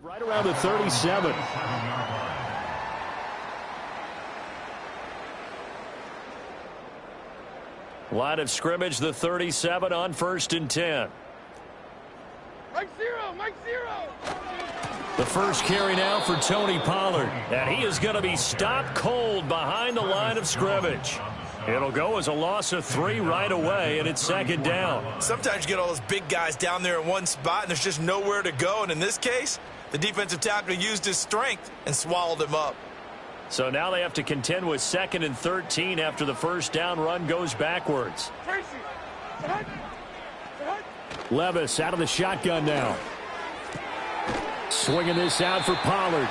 Right around the 37. Line of scrimmage, the 37 on 1st and 10. Mike zero, Mike zero. The first carry now for Tony Pollard. And he is going to be stopped cold behind the line of scrimmage. It'll go as a loss of 3 right away, and it's 2nd down. Sometimes you get all those big guys down there in one spot, and there's just nowhere to go. And in this case, the defensive tackle used his strength and swallowed him up. So now they have to contend with 2nd and 13 after the first down run goes backwards. Levis out of the shotgun now. Swinging this out for Pollard.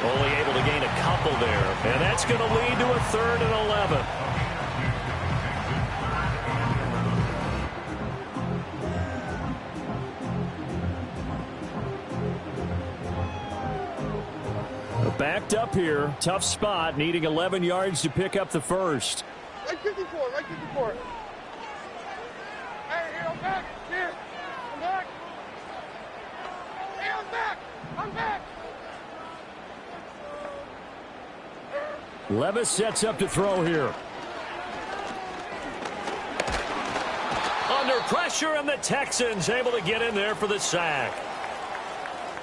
Only able to gain a couple there. And that's going to lead to a 3rd and 11. Backed up here. Tough spot. Needing 11 yards to pick up the first. Right 54, right 54. Hey, I'm back. Here. I'm back. Hey, I'm back. I'm back. Levis sets up to throw here. Under pressure, and the Texans able to get in there for the sack.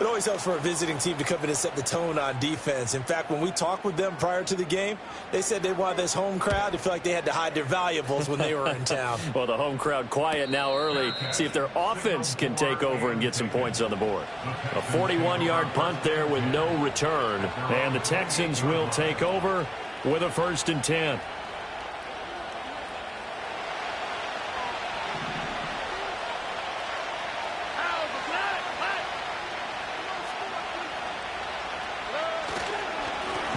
It always helps for a visiting team to come in and set the tone on defense. In fact, when we talked with them prior to the game, they said they wanted this home crowd to feel like they had to hide their valuables when they were in town. Well, the home crowd quiet now early. See if their offense can take over and get some points on the board. A 41-yard punt there with no return. And the Texans will take over with a 1st and 10.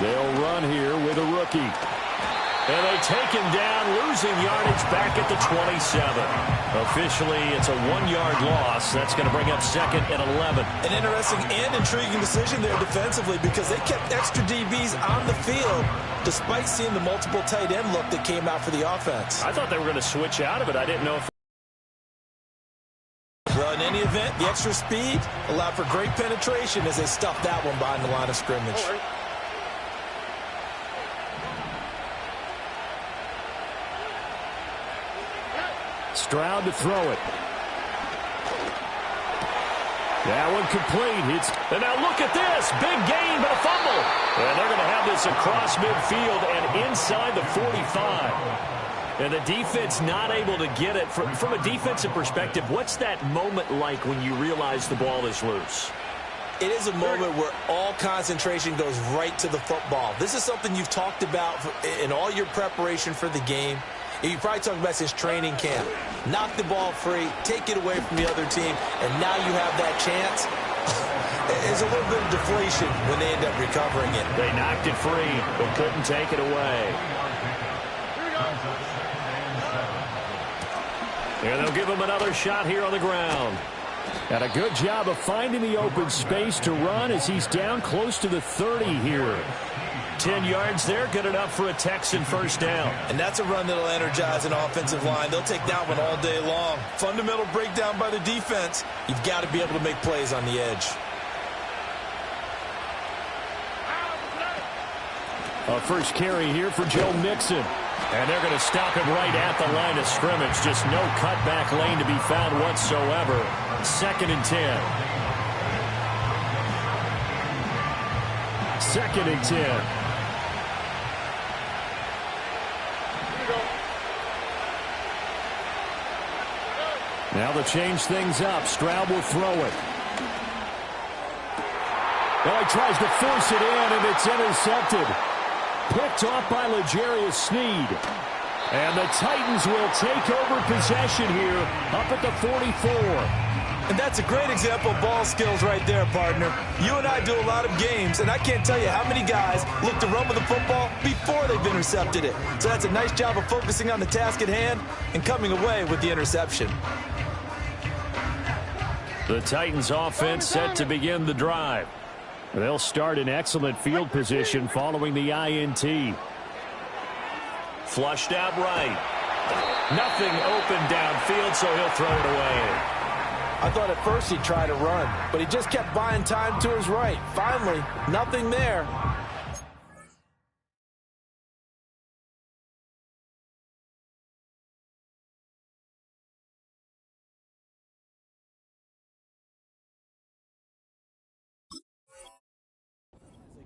They'll run here with a rookie. And they take him down, losing yardage back at the 27. Officially, it's a 1-yard loss. That's going to bring up 2nd and 11. An interesting and intriguing decision there defensively because they kept extra DBs on the field despite seeing the multiple tight end look that came out for the offense. I thought they were going to switch out of it. I didn't know if... Well, in any event, the extra speed allowed for great penetration as they stuffed that one behind the line of scrimmage. Stroud to throw it. That one complete. And now look at this. Big gain, but a fumble. And they're going to have this across midfield and inside the 45. And the defense not able to get it. From a defensive perspective, what's that moment like when you realize the ball is loose? It is a moment where all concentration goes right to the football. This is something you've talked about in all your preparation for the game. You probably talked about since training camp. Knock the ball free, take it away from the other team, and now you have that chance. There's a little bit of deflation when they end up recovering it. They knocked it free, but couldn't take it away. And they'll give him another shot here on the ground. And a good job of finding the open space to run as he's down close to the 30 here. 10 yards there, good enough for a Texan first down. And that's a run that'll energize an offensive line. They'll take that one all day long. Fundamental breakdown by the defense. You've got to be able to make plays on the edge. A first carry here for Joe Mixon. And they're going to stop him right at the line of scrimmage. Just no cutback lane to be found whatsoever. 2nd and 10. 2nd and 10. Now they'll change things up. Stroud will throw it. Well, he tries to force it in, and it's intercepted. Picked off by L'Jarius Sneed. And the Titans will take over possession here up at the 44. And that's a great example of ball skills right there, partner. You and I do a lot of games, and I can't tell you how many guys look to run with the football before they've intercepted it. So that's a nice job of focusing on the task at hand and coming away with the interception. The Titans offense set to begin the drive. They'll start in excellent field position following the INT. Flushed out right. Nothing open downfield, so he'll throw it away. I thought at first he'd try to run, but he just kept buying time to his right. Finally, nothing there.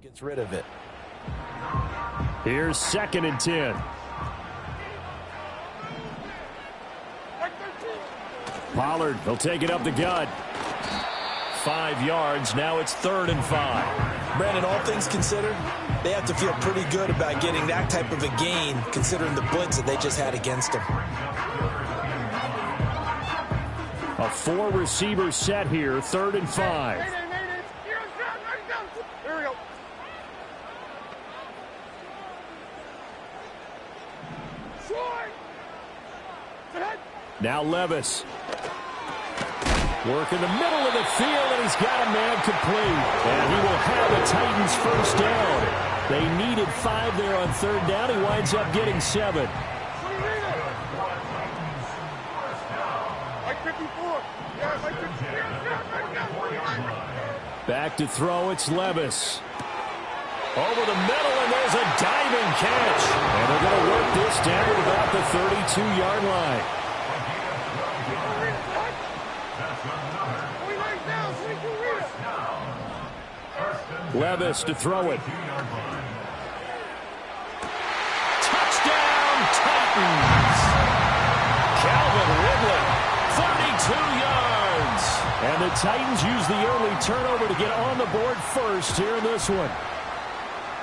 Gets rid of it. Here's 2nd and 10. Pollard, he'll take it up the gut. 5 yards. Now it's 3rd and 5. Brandon, all things considered, they have to feel pretty good about getting that type of a gain, considering the blitz that they just had against them. A 4-receiver set here, 3rd and 5. Here we go. Now Levis. Work in the middle of the field, and he's got a man complete. And he will have the Titans first down. They needed 5 there on 3rd down. He winds up getting 7. Back to throw, it's Levis. Over the middle, and there's a diving catch. And they're going to work this down to about the 32-yard line. Levis to throw it. Touchdown, Titans! Calvin Ridley, 32 yards. And the Titans use the early turnover to get on the board first here in this one.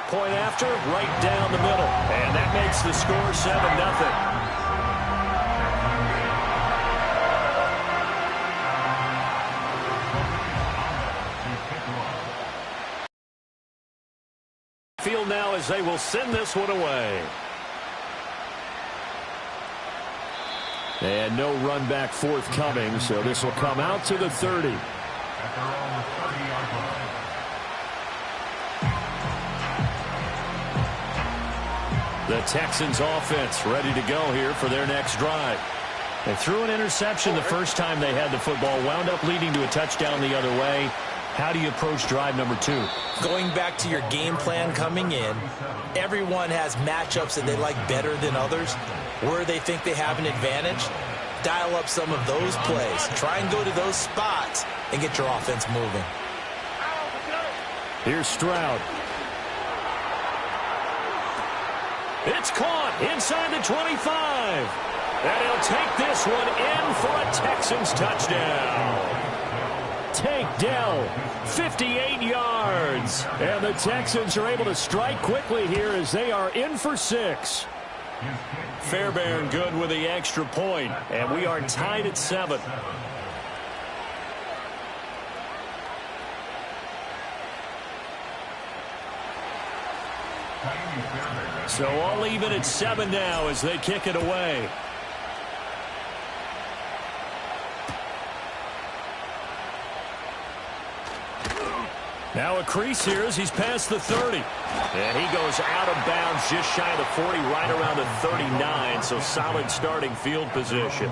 Point after, right down the middle. And that makes the score 7-0. Field now as they will send this one away. And no run back forthcoming, so this will come out to the 30. The Texans offense ready to go here for their next drive. They threw an interception the first time they had the football, wound up leading to a touchdown the other way. How do you approach drive number 2? Going back to your game plan coming in, everyone has matchups that they like better than others. Where they think they have an advantage, dial up some of those plays. Try and go to those spots and get your offense moving. Here's Stroud. It's caught inside the 25. And he'll take this one in for a Texans touchdown. Take Dell, 58 yards. And the Texans are able to strike quickly here as they are in for 6. Fairbairn good with the extra point, and we are tied at 7. So all even at 7 now as they kick it away. Now a crease here as he's past the 30. And he goes out of bounds just shy of the 40, right around the 39. So solid starting field position.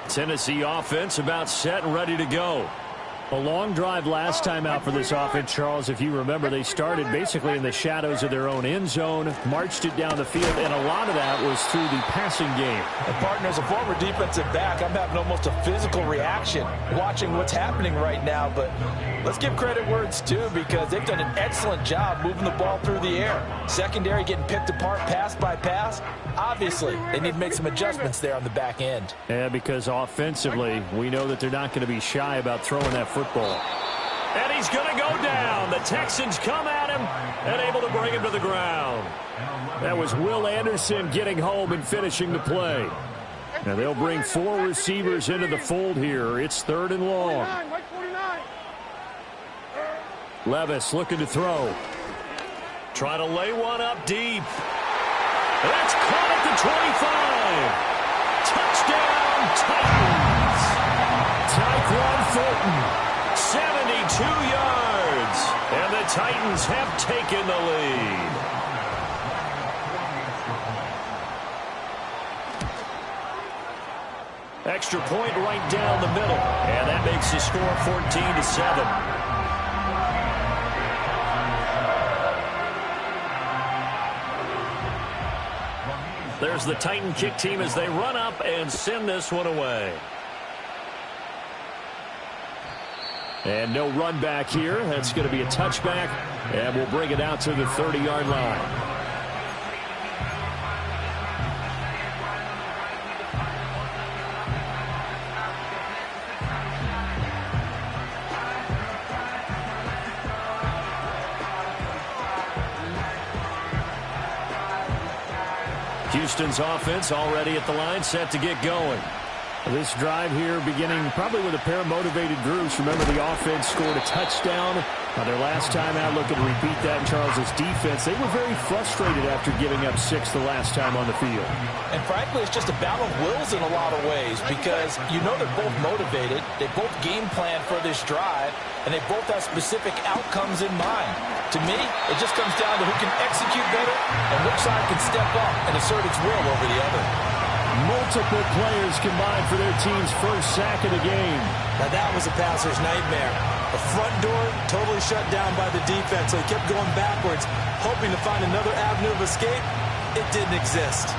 Tennessee offense about set and ready to go. A long drive last time out for this offense, Charles. If you remember, they started basically in the shadows of their own end zone, marched it down the field, and a lot of that was through the passing game. And partner, as a former defensive back, I'm having almost a physical reaction watching what's happening right now. But let's give credit where it's due, because they've done an excellent job moving the ball through the air. Secondary getting picked apart pass by pass. Obviously, they need to make some adjustments there on the back end. Yeah, because offensively, we know that they're not going to be shy about throwing that football. And he's going to go down. The Texans come at him and able to bring him to the ground. That was Will Anderson getting home and finishing the play. Now they'll bring 4 receivers into the fold here. It's 3rd and long. Levis looking to throw. Trying to lay one up deep. That's caught at the 25. Touchdown, Titans. Tyquan Thornton, 72 yards. And the Titans have taken the lead. Extra point right down the middle. And that makes the score 14-7. There's the Titan kick team as they run up and send this one away. And no run back here. That's going to be a touchback. And we'll bring it out to the 30-yard line. Houston's offense already at the line, set to get going. This drive here beginning probably with a pair of motivated groups. Remember, the offense scored a touchdown on their last time out, looking to repeat that in Charles's defense. They were very frustrated after giving up 6 the last time on the field. And frankly, it's just a battle of wills in a lot of ways because you know they're both motivated. They both game plan for this drive, and they both have specific outcomes in mind. To me, it just comes down to who can execute better and which side can step up and assert its will over the other. Multiple players combined for their team's first sack of the game. Now that was a passer's nightmare. The front door totally shut down by the defense, so he kept going backwards, hoping to find another avenue of escape. It didn't exist.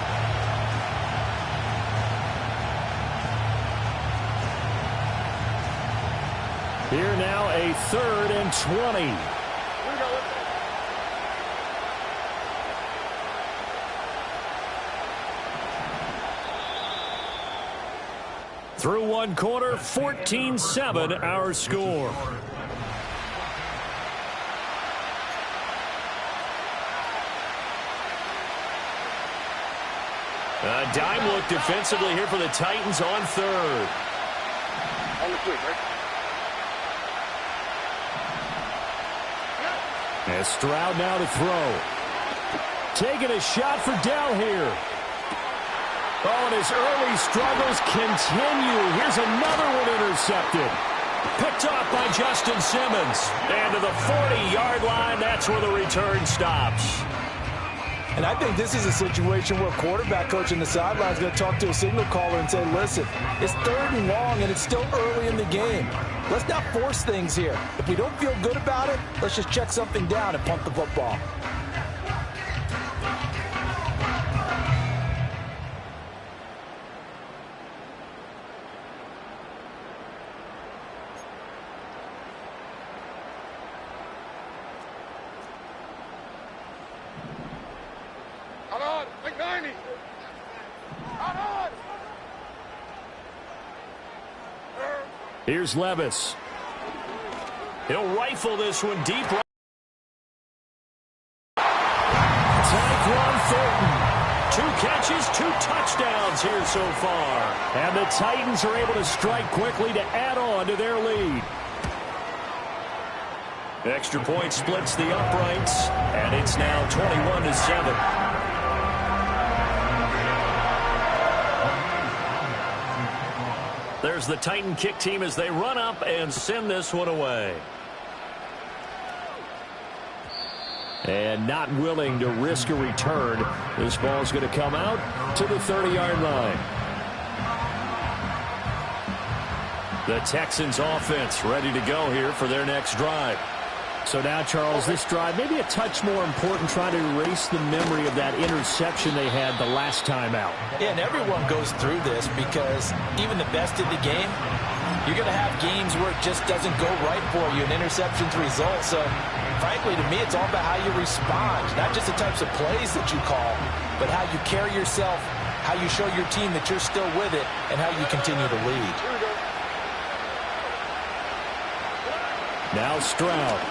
Here now a 3rd and 20. Through one quarter, 14-7 our score. A dime look defensively here for the Titans on 3rd. On the quick, right? As Stroud now to throw. Taking a shot for Dell here. Oh, and his early struggles continue. Here's another one intercepted. Picked off by Justin Simmons. And to the 40-yard line, that's where the return stops. And I think this is a situation where a quarterback coach in the sideline is going to talk to a signal caller and say, listen, it's 3rd and long, and it's still early in the game. Let's not force things here. If we don't feel good about it, let's just check something down and punt the football. Here's Levis. He'll rifle this one deep. Tyquan Thornton. 2 catches, 2 touchdowns here so far. And the Titans are able to strike quickly to add on to their lead. Extra point splits the uprights, and it's now 21-7. There's the Titan kick team as they run up and send this one away. And not willing to risk a return. This ball's going to come out to the 30-yard line. The Texans offense ready to go here for their next drive. So now, Charles, this drive maybe a touch more important, trying to erase the memory of that interception they had the last time out. Yeah, and everyone goes through this because even the best in the game, you're going to have games where it just doesn't go right for you, and interceptions result. So, frankly, to me, it's all about how you respond, not just the types of plays that you call, but how you carry yourself, how you show your team that you're still with it, and how you continue to lead. Now Stroud.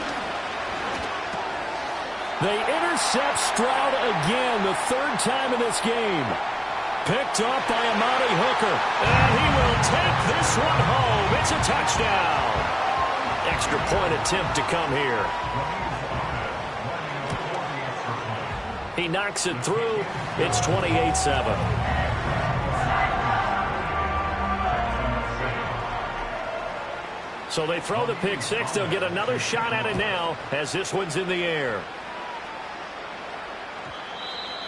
They intercept Stroud again, the 3rd time in this game. Picked up by Amani Hooker. And he will take this one home. It's a touchdown. Extra point attempt to come here. He knocks it through. It's 28-7. So they throw the pick 6. They'll get another shot at it now as this one's in the air.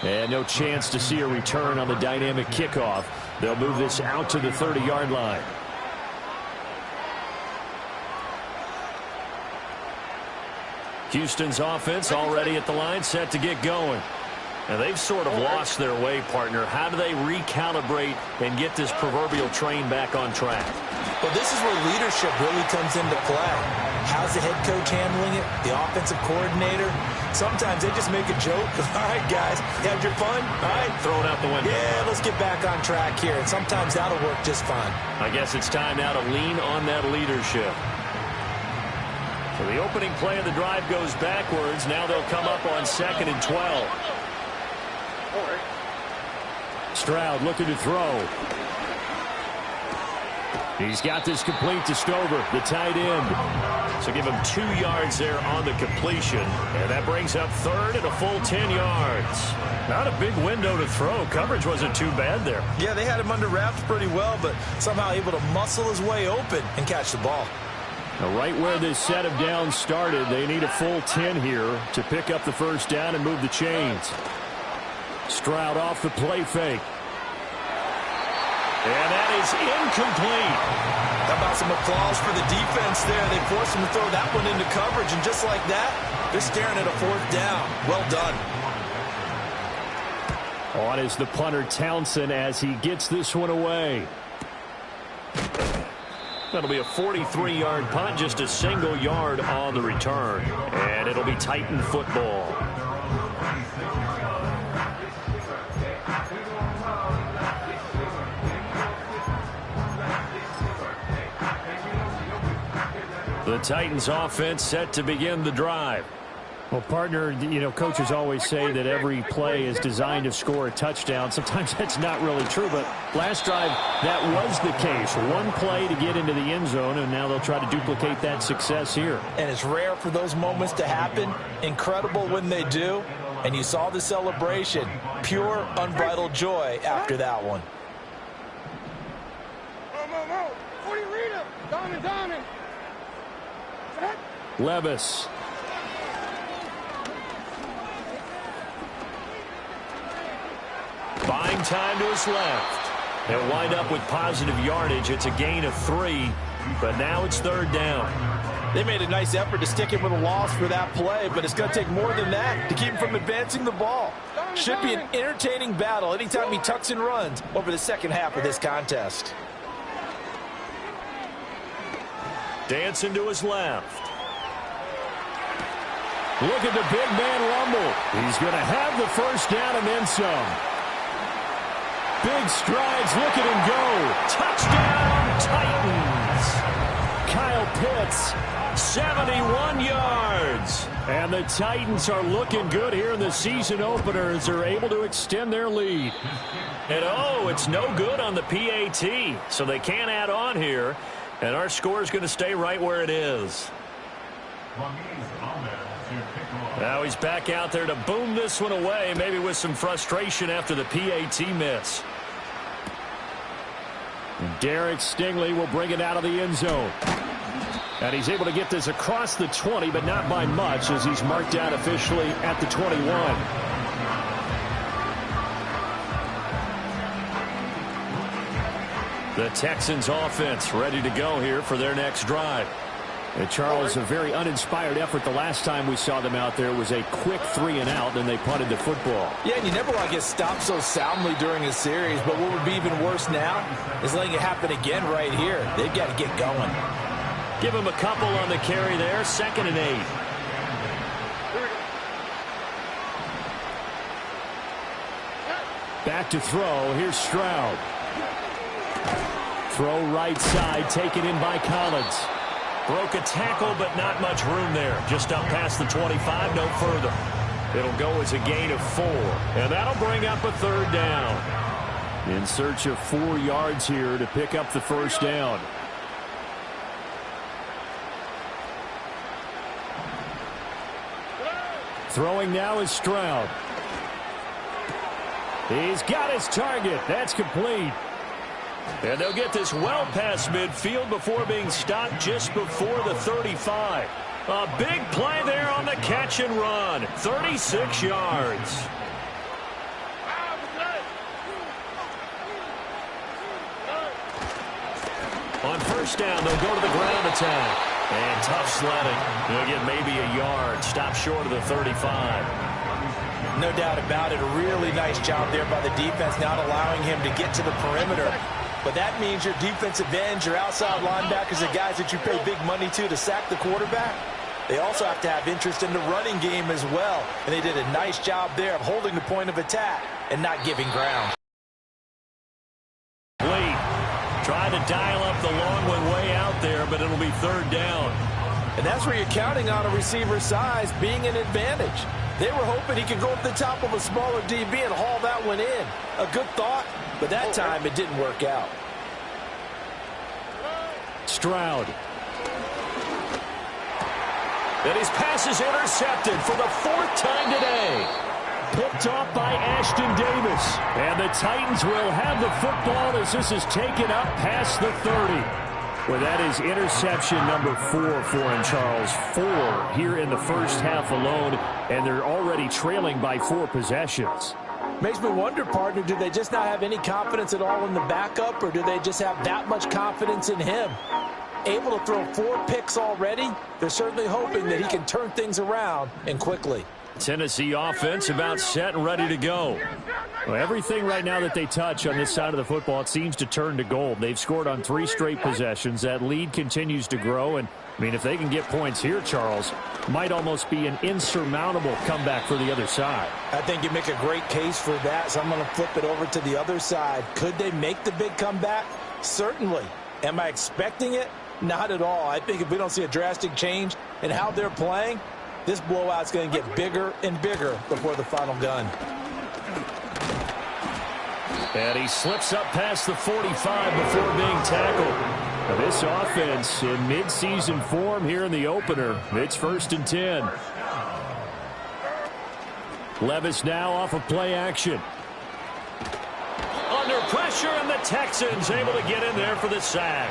And no chance to see a return on the dynamic kickoff. They'll move this out to the 30-yard line. Houston's offense already at the line, set to get going. And they've sort of lost their way, partner. How do they recalibrate and get this proverbial train back on track? Well, this is where leadership really comes into play. How's the head coach handling it? The offensive coordinator? Sometimes they just make a joke. All right, guys, you had your fun? All right. Throw it out the window. Yeah, let's get back on track here. And sometimes that'll work just fine. I guess it's time now to lean on that leadership. So the opening play of the drive goes backwards. Now they'll come up on 2nd and 12. Stroud looking to throw. He's got this complete to Stover, the tight end. So give him 2 yards there on the completion. And that brings up 3rd and a full 10 yards. Not a big window to throw. Coverage wasn't too bad there. Yeah, they had him under wraps pretty well, but somehow able to muscle his way open and catch the ball. Now, right where this set of downs started, they need a full 10 here to pick up the first down and move the chains. Stroud off the play fake. And that is incomplete. How about some applause for the defense there? They forced him to throw that one into coverage, and just like that, they're staring at a 4th down. Well done. On is the punter, Townsend, as he gets this one away. That'll be a 43-yard punt, just a single yard on the return. And it'll be Titan football. The Titans offense set to begin the drive. Well, partner, you know, coaches always say that every play is designed to score a touchdown. Sometimes that's not really true, but last drive, that was the case. One play to get into the end zone, and now they'll try to duplicate that success here. And it's rare for those moments to happen. Incredible when they do. And you saw the celebration. Pure, unbridled joy after that one. What do you read him? Diamond. Levis. Buying time to his left. They'll wind up with positive yardage. It's a gain of 3, but now it's 3rd down. They made a nice effort to stick him with a loss for that play, but it's going to take more than that to keep him from advancing the ball. Should be an entertaining battle anytime he tucks and runs over the second half of this contest. Dancing to his left. Look at the big man rumble. He's going to have the first down and then some. Big strides. Look at him go. Touchdown, Titans. Kyle Pitts, 71 yards. And the Titans are looking good here in the season opener as they're able to extend their lead. And oh, it's no good on the PAT, so they can't add on here. And our score is going to stay right where it is. Now he's back out there to boom this one away, maybe with some frustration after the PAT miss. Derek Stingley will bring it out of the end zone. And he's able to get this across the 20, but not by much, as he's marked out officially at the 21. The Texans offense ready to go here for their next drive. And Charles, a very uninspired effort the last time we saw them out there. Was a quick 3-and-out, and they punted the football. Yeah, and you never want to get stopped so soundly during a series, but what would be even worse now is letting it happen again right here. They've got to get going. Give him a couple on the carry there, 2nd and 8. Back to throw. Here's Stroud. Throw right side, taken in by Collins. Broke a tackle, but not much room there. Just up past the 25, no further. It'll go as a gain of 4. And that'll bring up a 3rd down. In search of 4 yards here to pick up the first down. Throwing now is Stroud. He's got his target. That's complete. And they'll get this well past midfield before being stopped just before the 35. A big play there on the catch and run. 36 yards. On first down, they'll go to the ground attack. And tough sledding. They'll get maybe a yard. Stop short of the 35. No doubt about it. A really nice job there by the defense, not allowing him to get to the perimeter. But that means your defensive ends, your outside linebackers, the guys that you pay big money to sack the quarterback, they also have to have interest in the running game as well. And they did a nice job there of holding the point of attack and not giving ground. Trying to dial up the long one way out there, but it'll be third down. And that's where you're counting on a receiver's size being an advantage. They were hoping he could go up the top of a smaller DB and haul that one in. A good thought, but that time it didn't work out. Stroud. And his pass is intercepted for the fourth time today. Picked off by Ashton Davis. And the Titans will have the football as this is taken up past the 30. Well, that is interception number 4 for him, Charles. 4 here in the first half alone, and they're already trailing by 4 possessions. Makes me wonder, partner, do they just not have any confidence at all in the backup, or do they just have that much confidence in him? Able to throw 4 picks already, they're certainly hoping that he can turn things around and quickly. Tennessee offense about set and ready to go. Well, everything right now that they touch on this side of the football, it seems to turn to gold. They've scored on 3 straight possessions. That lead continues to grow. And, I mean, if they can get points here, Charles, might almost be an insurmountable comeback for the other side. I think you make a great case for that, so I'm going to flip it over to the other side. Could they make the big comeback? Certainly. Am I expecting it? Not at all. I think if we don't see a drastic change in how they're playing, this blowout's going to get bigger and bigger before the final gun. And he slips up past the 45 before being tackled. Now this offense in midseason form here in the opener. It's 1st and 10. Levis now off of play action. Under pressure, and the Texans able to get in there for the sack.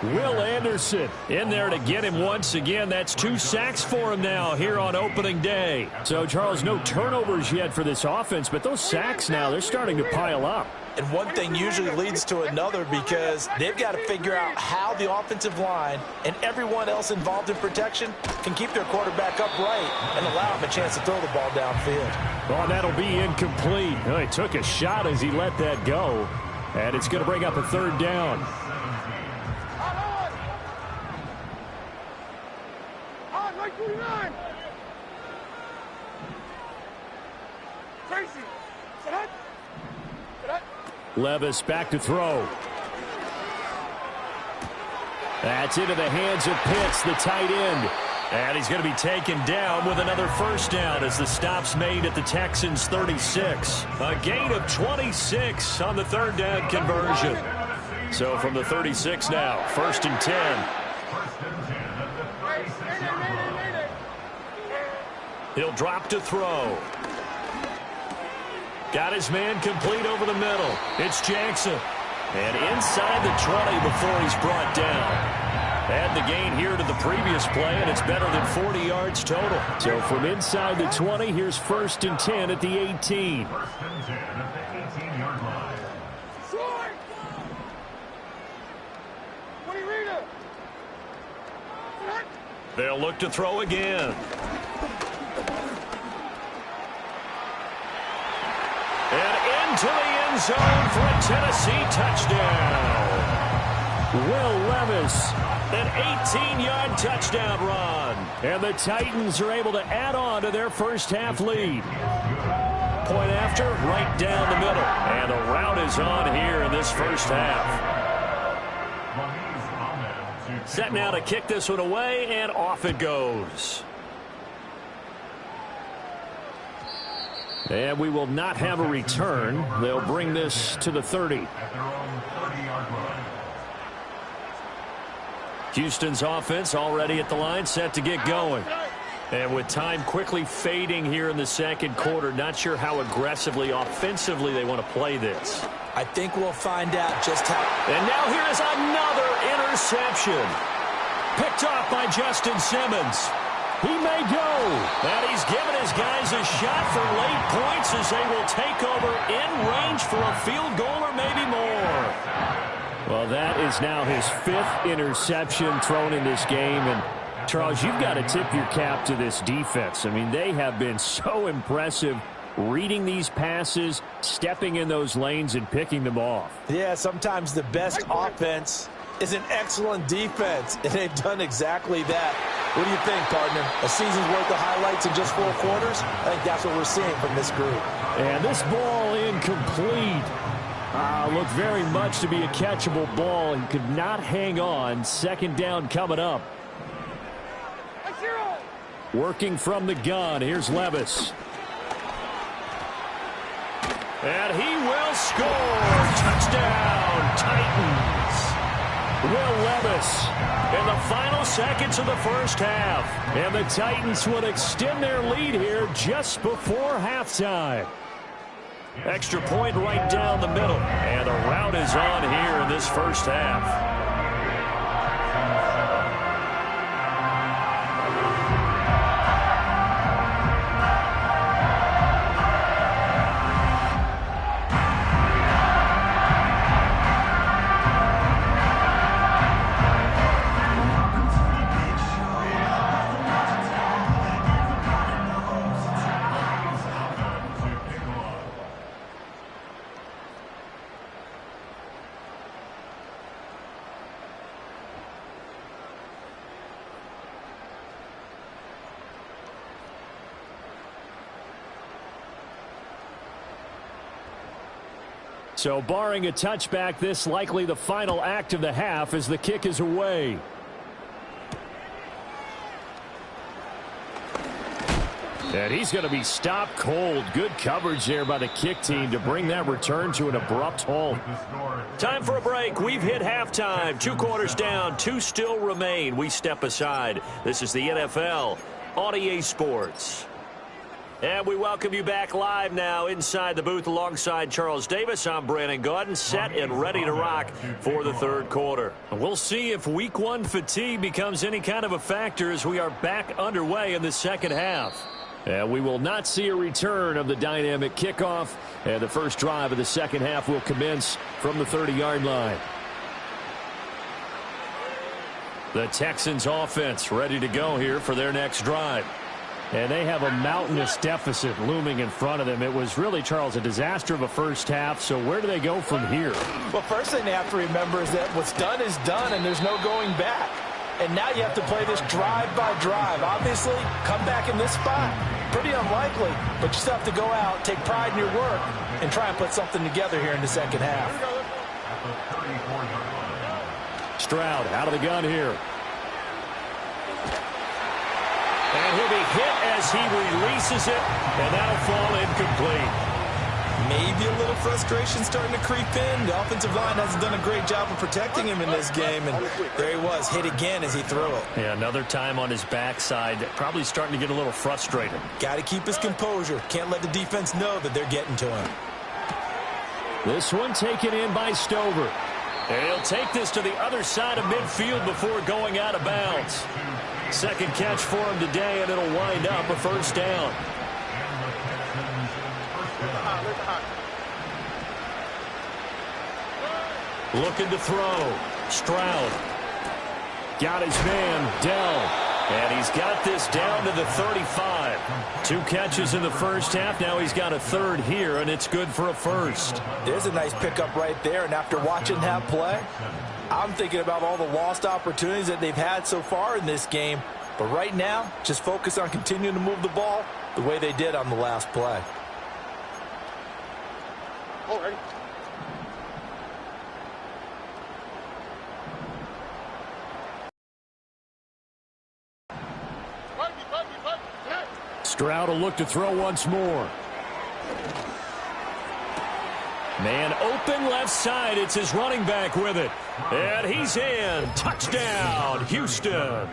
Will Anderson in there to get him once again. That's 2 sacks for him now here on opening day. So, Charles, no turnovers yet for this offense, but those sacks now, they're starting to pile up. And one thing usually leads to another because they've got to figure out how the offensive line and everyone else involved in protection can keep their quarterback upright and allow him a chance to throw the ball downfield. Well, that'll be incomplete. Well, he took a shot as he let that go, and it's going to bring up a 3rd down. Levis back to throw. That's into the hands of Pitts, the tight end. And he's going to be taken down with another first down as the stop's made at the Texans' 36. A gain of 26 on the 3rd down conversion. So from the 36 now, 1st and 10. He'll drop to throw. Got his man complete over the middle. It's Jackson. And inside the 20 before he's brought down. Add the gain here to the previous play, and it's better than 40 yards total. So from inside the 20, here's 1st and 10 at the 18. They'll look to throw again. And into the end zone for a Tennessee touchdown. Will Levis, an 18-yard touchdown run. And the Titans are able to add on to their first half lead. Point after, right down the middle. And the route is on here in this first half. Set now to kick this one away, and off it goes. And we will not have a return. They'll bring this to the 30. Houston's offense already at the line, set to get going. And with time quickly fading here in the second quarter, not sure how aggressively, offensively they want to play this. I think we'll find out just how. And now here is another interception. Picked off by Justin Simmons. He may go. And he's given his guys a shot for late points as they will take over in range for a field goal or maybe more. Well, that is now his 5th interception thrown in this game. And, Charles, you've got to tip your cap to this defense. I mean, they have been so impressive reading these passes, stepping in those lanes, and picking them off. Yeah, sometimes the best offense is an excellent defense, and they've done exactly that. What do you think, partner? A season's worth of highlights in just 4 quarters? I think that's what we're seeing from this group. And this ball incomplete. Looked very much to be a catchable ball. He could not hang on. 2nd down coming up. Working from the gun. Here's Levis. And he will score. Touchdown, Titans. Will Levis in the final seconds of the first half. And the Titans will extend their lead here just before halftime. Extra point right down the middle. And the route is on here in this first half. So barring a touchback, this likely the final act of the half as the kick is away. And he's going to be stopped cold. Good coverage there by the kick team to bring that return to an abrupt halt. Time for a break. We've hit halftime. 2 quarters down. 2 still remain. We step aside. This is the NFL on EA Sports. And we welcome you back live now inside the booth alongside Charles Davis. I'm Brandon Gaudin, set and ready to rock for the 3rd quarter. We'll see if Week 1 fatigue becomes any kind of a factor as we are back underway in the 2nd half. And we will not see a return of the dynamic kickoff. And the first drive of the 2nd half will commence from the 30-yard line. The Texans offense ready to go here for their next drive. And they have a mountainous deficit looming in front of them. It was really, Charles, a disaster of a first half. So where do they go from here? Well, first thing they have to remember is that what's done is done, and there's no going back. And now you have to play this drive by drive. Obviously, come back in this spot. Pretty unlikely, but you still have to go out, take pride in your work, and try and put something together here in the 2nd half. Stroud out of the gun here. And he'll be hit as he releases it, and that'll fall incomplete. Maybe a little frustration starting to creep in. The offensive line hasn't done a great job of protecting him in this game, and there he was, hit again as he threw it. Yeah, another time on his backside, probably starting to get a little frustrated. Got to keep his composure. Can't let the defense know that they're getting to him. This one taken in by Stover. And he'll take this to the other side of midfield before going out of bounds. 2nd catch for him today, and it'll wind up a 1st down. Looking to throw. Stroud. Got his man, Dell. And he's got this down to the 35. 2 catches in the first half. Now he's got a 3rd here, and it's good for a 1st. There's a nice pickup right there, and after watching that play, I'm thinking about all the lost opportunities that they've had so far in this game. But right now, just focus on continuing to move the ball the way they did on the last play. Oh, ready? Stroud will look to throw once more. Man open left side. It's his running back with it. And he's in. Touchdown, Houston.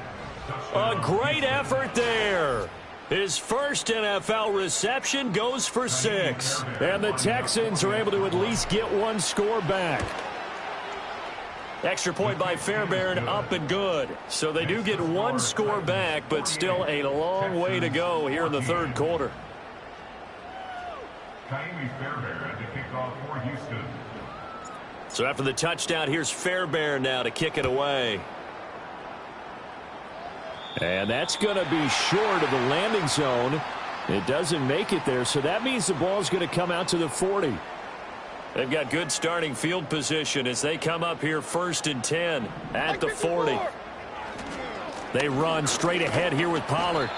A great effort there. His first NFL reception goes for 6. And the Texans are able to at least get 1 score back. Extra point by Fairbairn, up and good. So they do get 1 score back, but still a long way to go here in the 3rd quarter. Fairbairn at the kickoff for Houston. So after the touchdown, here's Fairbairn now to kick it away. And that's going to be short of the landing zone. It doesn't make it there, so that means the ball's going to come out to the 40. They've got good starting field position as they come up here 1st and 10 at the 40. They run straight ahead here with Pollard.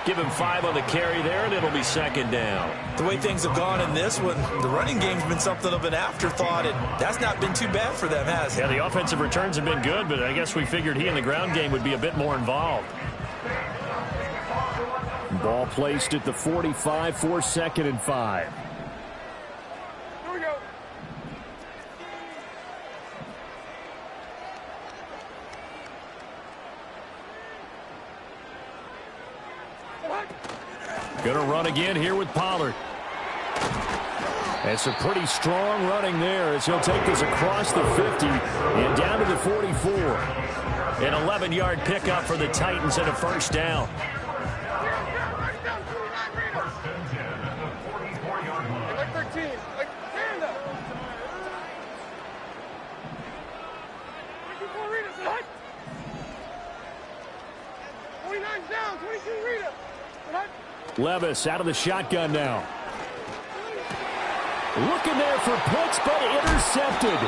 Give him 5 on the carry there, and it'll be 2nd down. The way things have gone in this one, the running game's been something of an afterthought, and that's not been too bad for them, has it? Yeah, the offensive returns have been good, but I guess we figured he in the ground game would be a bit more involved. Ball placed at the 45 for 2nd and 5. Here we go. Going to run again here with Pollard. That's a pretty strong running there as he'll take this across the 50 and down to the 44. An 11-yard pickup for the Titans and a 1st down. Like 13. Like 10 though. 24 Rita. 29's down. 22 Rita. Levis out of the shotgun now. Looking there for Pitts, but intercepted.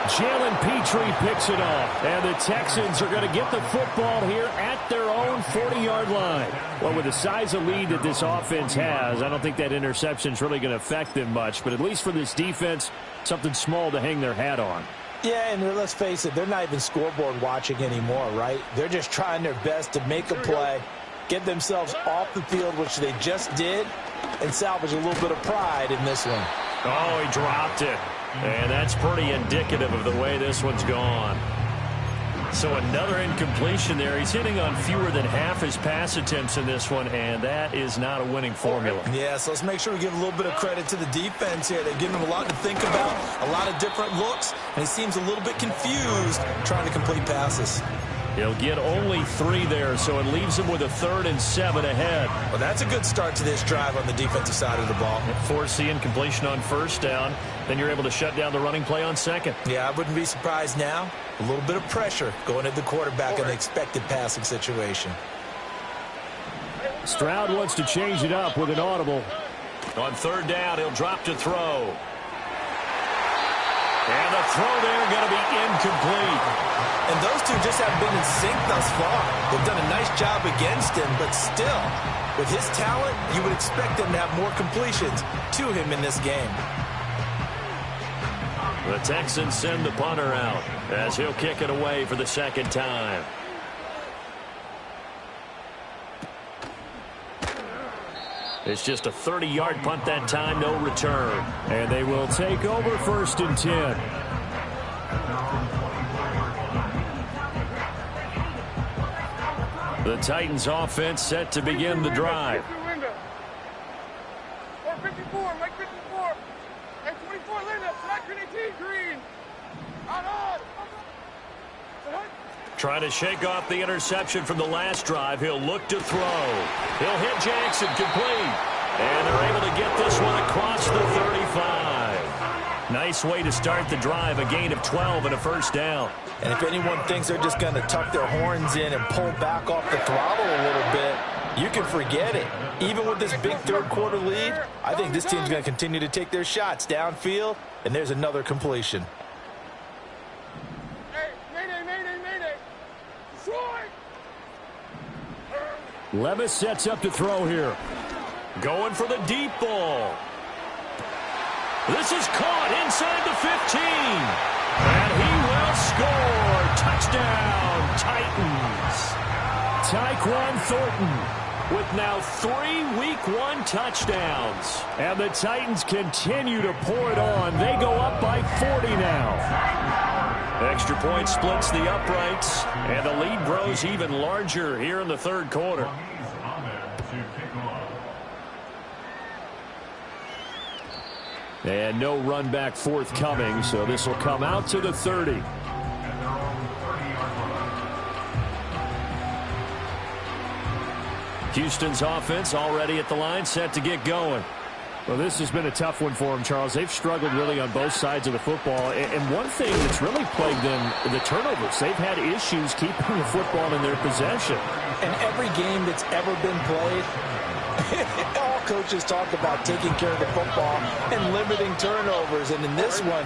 Jalen Petrie picks it off. And the Texans are going to get the football here at their own 40-yard line. Well, with the size of lead that this offense has, I don't think that interception is really going to affect them much. But at least for this defense, something small to hang their hat on. Yeah, and let's face it, they're not even scoreboard watching anymore, right? They're just trying their best to make a play, get themselves off the field, which they just did, and salvage a little bit of pride in this one. Oh, he dropped it. And that's pretty indicative of the way this one's gone. So another incompletion there. He's hitting on fewer than half his pass attempts in this one, and that is not a winning formula. Yeah, so let's make sure we give a little bit of credit to the defense here. They're giving him a lot to think about, a lot of different looks, and he seems a little bit confused trying to complete passes. He'll get only 3 there, so it leaves him with a 3rd and 7 ahead. Well, that's a good start to this drive on the defensive side of the ball. Force the incompletion on 1st down, then you're able to shut down the running play on 2nd. Yeah, I wouldn't be surprised now. A little bit of pressure going at the quarterback in an expected passing situation. Stroud wants to change it up with an audible. On 3rd down, he'll drop to throw. And the throw there going to be incomplete. And those two just haven't been in sync thus far. They've done a nice job against him, but still, with his talent, you would expect them to have more completions to him in this game. The Texans send the punter out as he'll kick it away for the 2nd time. It's just a 30-yard punt that time, no return. And they will take over 1st and 10. The Titans offense set to begin the drive. 54, Mike 54. And 24, Linda. Black Green 18, Green. Out on. Trying to shake off the interception from the last drive. He'll look to throw. He'll hit Jackson, complete. And they're able to get this one across the 35. Nice way to start the drive, a gain of 12 and a 1st down. And if anyone thinks they're just going to tuck their horns in and pull back off the throttle a little bit, you can forget it. Even with this big 3rd quarter lead, I think this team's going to continue to take their shots downfield, and there's another completion. Hey, mayday. Troy! Levis sets up to throw here. Going for the deep ball. This is caught inside the 15. And he will score. Touchdown, Titans. Tyquan Thornton with now 3 Week 1 touchdowns. And the Titans continue to pour it on. They go up by 40 now. Extra point splits the uprights, and the lead grows even larger here in the 3rd quarter. And no run back forthcoming, so this will come out to the 30. Houston's offense already at the line, set to get going. Well, this has been a tough one for them, Charles. They've struggled really on both sides of the football. And one thing that's really plagued them, the turnovers. They've had issues keeping the football in their possession. And every game that's ever been played, all coaches talk about taking care of the football and limiting turnovers. And in this one,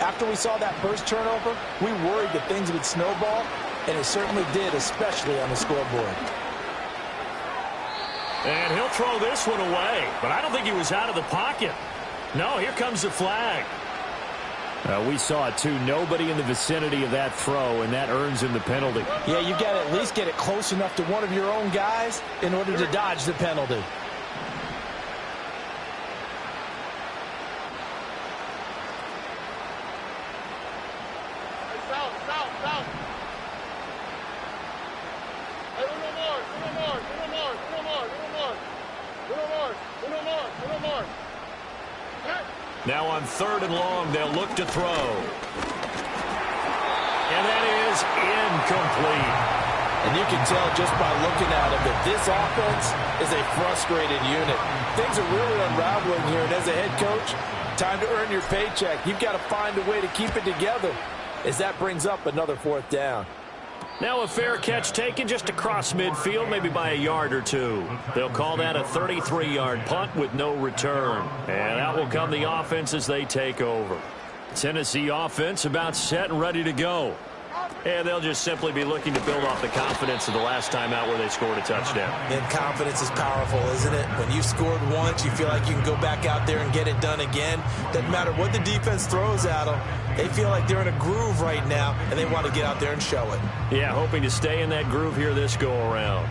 after we saw that first turnover, we worried that things would snowball, and it certainly did, especially on the scoreboard. And he'll throw this one away, but I don't think he was out of the pocket. No, here comes the flag. We saw it, too. Nobody in the vicinity of that throw, and that earns him the penalty. Yeah, you've got to at least get it close enough to one of your own guys in order to dodge the penalty. Now on 3rd and long, they'll look to throw. And that is incomplete. And you can tell just by looking at him that this offense is a frustrated unit. Things are really unraveling here, and as a head coach, time to earn your paycheck. You've got to find a way to keep it together as that brings up another 4th down. Now a fair catch taken just across midfield, maybe by a yard or two. They'll call that a 33-yard punt with no return. And out will come the offense as they take over. Tennessee offense about set and ready to go. And they'll just simply be looking to build off the confidence of the last time out where they scored a touchdown. And confidence is powerful, isn't it? When you've scored once, you feel like you can go back out there and get it done again. Doesn't matter what the defense throws at them. They feel like they're in a groove right now, and they want to get out there and show it. Yeah, hoping to stay in that groove here this go-around.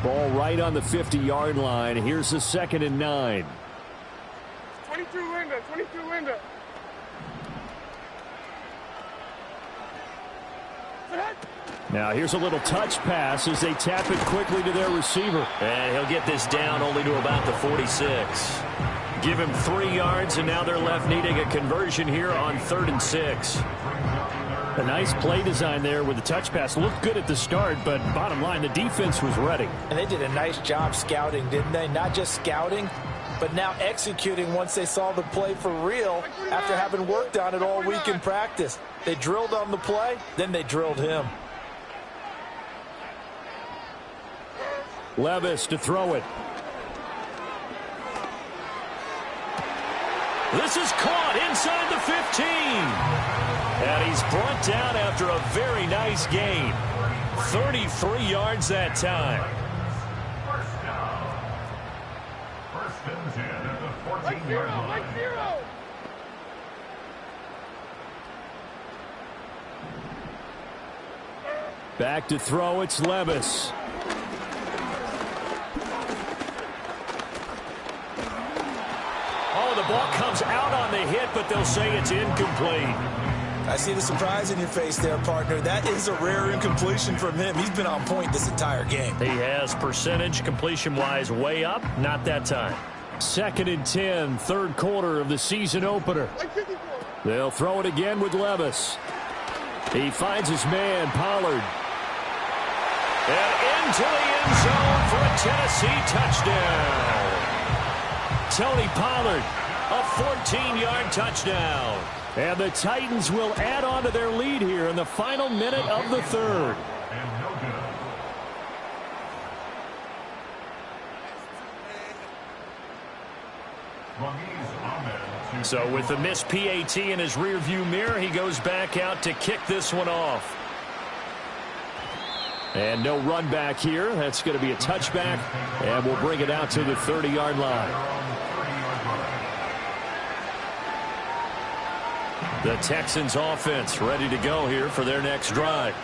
Ball right on the 50-yard line. Here's the 2nd and 9. 22 Linda, 22 Linda. Now here's a little touch pass as they tap it quickly to their receiver. And he'll get this down only to about the 46. Give him 3 yards, and now they're left needing a conversion here on 3rd and 6. A nice play design there with the touch pass. Looked good at the start, but bottom line, the defense was ready. And they did a nice job scouting, didn't they? Not just scouting, but now executing once they saw the play for real after having worked on it all week in practice. They drilled on the play, then they drilled him. Levis to throw it. This is caught inside the 15. And he's brought down after a very nice gain. 33 yards that time. First and 10 at the 14-yard line. Back to throw, it's Levis. Oh, the ball comes out on the hit, but they'll say it's incomplete. I see the surprise in your face there, partner. That is a rare incompletion from him. He's been on point this entire game. He has percentage completion-wise way up, not that time. 2nd and 10, 3rd quarter of the season opener. They'll throw it again with Levis. He finds his man, Pollard. And into the end zone for a Tennessee touchdown. Tony Pollard, a 14-yard touchdown. And the Titans will add on to their lead here in the final minute of the 3rd. So with the missed PAT in his rearview mirror, he goes back out to kick this one off. And no run back here. That's going to be a touchback, and we'll bring it out to the 30-yard line. The Texans offense ready to go here for their next drive.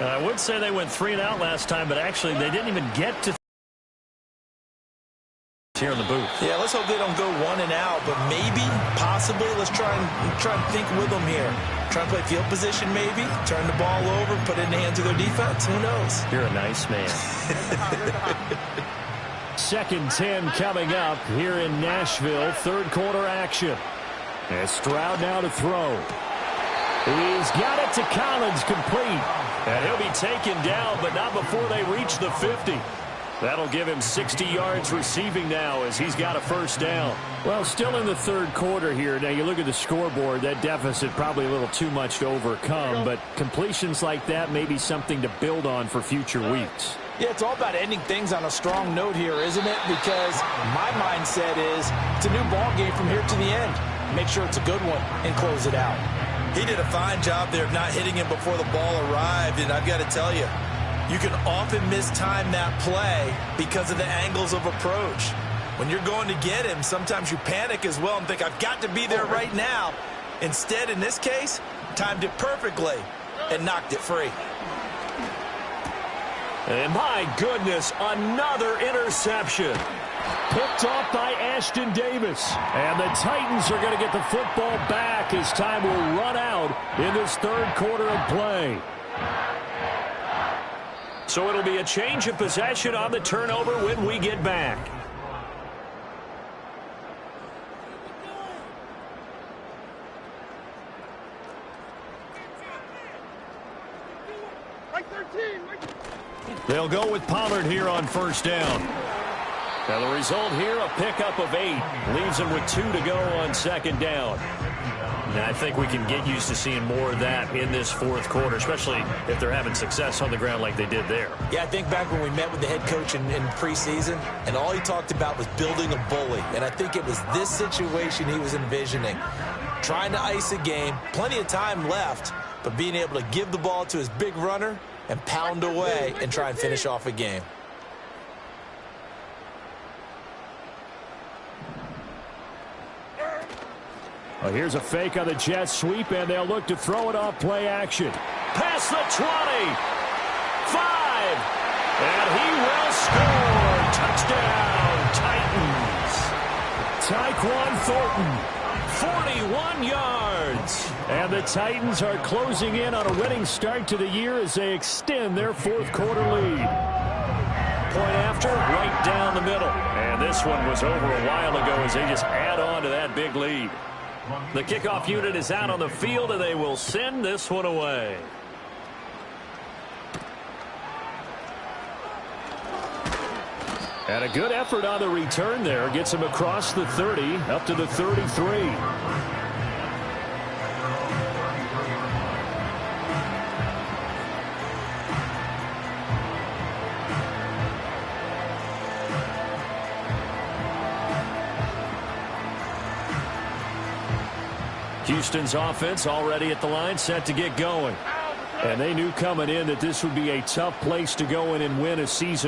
I would say they went 3 and out last time, but actually they didn't even get to here in the booth. Yeah, let's hope they don't go 1 and out, but maybe, possibly, let's try and think with them here. Try and play field position maybe, turn the ball over, put it in the hands of their defense. Who knows? You're a nice man. 2nd 10 coming up here in Nashville. 3rd quarter action. And Stroud now to throw. He's got it to Collins, complete. And he'll be taken down, but not before they reach the 50. That'll give him 60 yards receiving now as he's got a first down. Well, still in the third quarter here. Now, you look at the scoreboard, that deficit probably a little too much to overcome, but completions like that may be something to build on for future weeks. Yeah, it's all about ending things on a strong note here, isn't it? Because my mindset is it's a new ball game from here to the end. Make sure it's a good one and close it out. He did a fine job there of not hitting him before the ball arrived, and I've got to tell you, you can often mistime that play because of the angles of approach. When you're going to get him, sometimes you panic as well and think, I've got to be there right now. Instead, in this case, timed it perfectly and knocked it free. And my goodness, another interception. Picked off by Ashton Davis. And the Titans are going to get the football back as time will run out in this third quarter of play. So it'll be a change of possession on the turnover when we get back. They'll go with Pollard here on first down. Now the result here, a pickup of 8. Leaves them with 2 to go on second down. And I think we can get used to seeing more of that in this fourth quarter, especially if they're having success on the ground like they did there. Yeah, I think back when we met with the head coach in preseason, and all he talked about was building a bully. And I think it was this situation he was envisioning. Trying to ice a game, plenty of time left, but being able to give the ball to his big runner and pound away and try and finish off a game. Well, here's a fake on the jet sweep, and they'll look to throw it off play action. Past the 20. 5. And he will score. Touchdown, Titans. Tyquan Thornton, 41 yards. And the Titans are closing in on a winning start to the year as they extend their fourth quarter lead. Point after, right down the middle. And this one was over a while ago as they just add on to that big lead. The kickoff unit is out on the field, and they will send this one away. And a good effort on the return there. Gets him across the 30, up to the 33. Houston's offense already at the line, set to get going. And they knew coming in that this would be a tough place to go in and win a season